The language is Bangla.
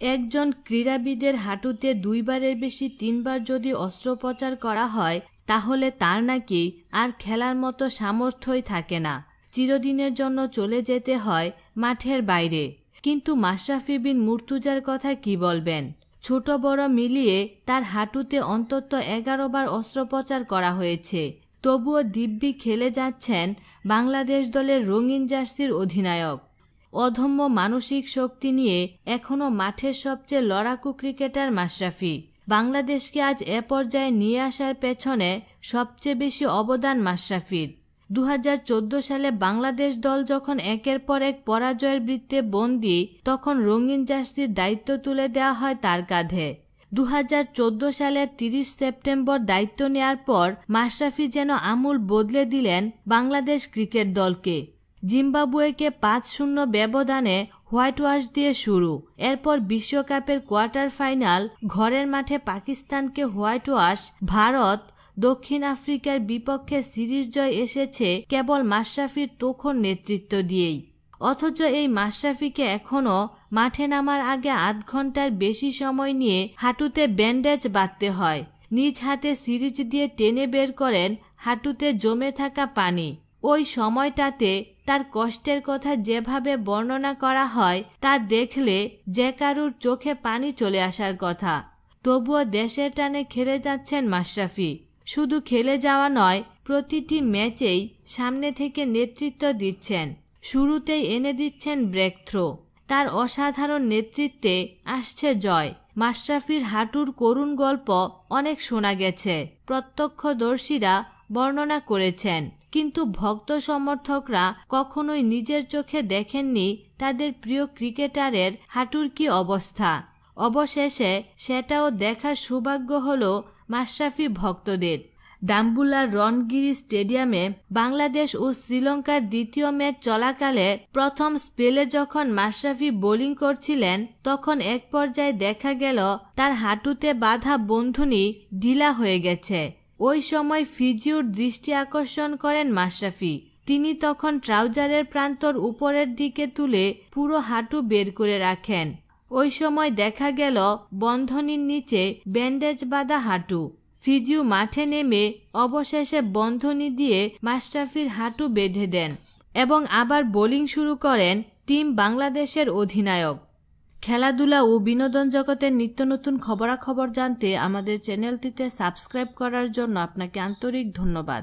একজন ক্রীড়াবিদের হাঁটুতে 2 বারের বেশি 3 বার যদি অস্ত্রোপচার করা হয় তাহলে তার নাকি আর খেলার মতো সামর্থ্যই থাকে না, চিরদিনের জন্য চলে যেতে হয় মাঠের বাইরে। কিন্তু মাশরাফি বিন মুর্তজার কথা কি বলবেন? ছোট বড় মিলিয়ে তার হাঁটুতে অন্তত 11 বার অস্ত্রোপচার করা হয়েছে, তবুও দিব্যি খেলে যাচ্ছেন বাংলাদেশ দলের রঙিন জার্সির অধিনায়ক। অদম্য মানসিক শক্তি নিয়ে এখনও মাঠের সবচেয়ে লড়াকু ক্রিকেটার মাশরাফি। বাংলাদেশকে আজ এ পর্যায়ে নিয়ে আসার পেছনে সবচেয়ে বেশি অবদান মাশরাফির। 2014 সালে বাংলাদেশ দল যখন একের পর এক পরাজয়ের বৃত্তে বন্দী, তখন রঙিন জার্সির দায়িত্ব তুলে দেওয়া হয় তার কাঁধে। 2014 সালের 30 সেপ্টেম্বর দায়িত্ব নেয়ার পর মাশরাফি যেন আমূল বদলে দিলেন বাংলাদেশ ক্রিকেট দলকে। জিম্বাবুয়েকে 5-0 ব্যবধানে হোয়াইট ওয়াশ দিয়ে শুরু, এরপর বিশ্বকাপের কোয়ার্টার ফাইনাল, ঘরের মাঠে পাকিস্তানকে হোয়াইট ওয়াশ, ভারত, দক্ষিণ আফ্রিকার বিপক্ষে সিরিজ জয় এসেছে কেবল মাশরাফির তোখর নেতৃত্ব দিয়েই। অথচ এই মাশরাফিকে এখনও মাঠে নামার আগে আধ ঘন্টার বেশি সময় নিয়ে হাঁটুতে ব্যান্ডেজ বাঁধতে হয়। নিজ হাতে সিরিজ দিয়ে টেনে বের করেন হাঁটুতে জমে থাকা পানি। ওই সময়টাতে তার কষ্টের কথা যেভাবে বর্ণনা করা হয় তা দেখলে যে কারুর চোখে পানি চলে আসার কথা। তবুও দেশের টানে খেলে যাচ্ছেন মাশরাফি। শুধু খেলে যাওয়া নয়, প্রতিটি ম্যাচেই সামনে থেকে নেতৃত্ব দিচ্ছেন, শুরুতেই এনে দিচ্ছেন ব্রেক থ্রো। তার অসাধারণ নেতৃত্বে আসছে জয়। মাশরাফির হাঁটুর করুণ গল্প অনেক শোনা গেছে, প্রত্যক্ষদর্শীরা বর্ণনা করেছেন, কিন্তু ভক্ত সমর্থকরা কখনোই নিজের চোখে দেখেননি তাদের প্রিয় ক্রিকেটারের হাঁটুর কি অবস্থা। অবশেষে সেটাও দেখার সৌভাগ্য হলো মাশরাফি ভক্তদের। ডাম্বুলার রণগিরি স্টেডিয়ামে বাংলাদেশ ও শ্রীলঙ্কার দ্বিতীয় ম্যাচ চলাকালে প্রথম স্পেলে যখন মাশরাফি বোলিং করছিলেন, তখন এক পর্যায়ে দেখা গেল তার হাঁটুতে বাঁধা বন্ধনী ঢিলা হয়ে গেছে। ওই সময় ফিজিওর দৃষ্টি আকর্ষণ করেন মাশরাফি। তিনি তখন ট্রাউজারের প্রান্তর উপরের দিকে তুলে পুরো হাঁটু বের করে রাখেন। ওই সময় দেখা গেল বন্ধনীর নিচে ব্যান্ডেজ বাঁধা হাঁটু। ফিজিও মাঠে নেমে অবশেষে বন্ধনী দিয়ে মাশরাফির হাঁটু বেঁধে দেন এবং আবার বোলিং শুরু করেন টিম বাংলাদেশের অধিনায়ক। খেলাধুলা ও বিনোদন জগতের নিত্য নতুন খবরাখবর জানতে আমাদের চ্যানেলটিতে সাবস্ক্রাইব করার জন্য আপনাকে আন্তরিক ধন্যবাদ।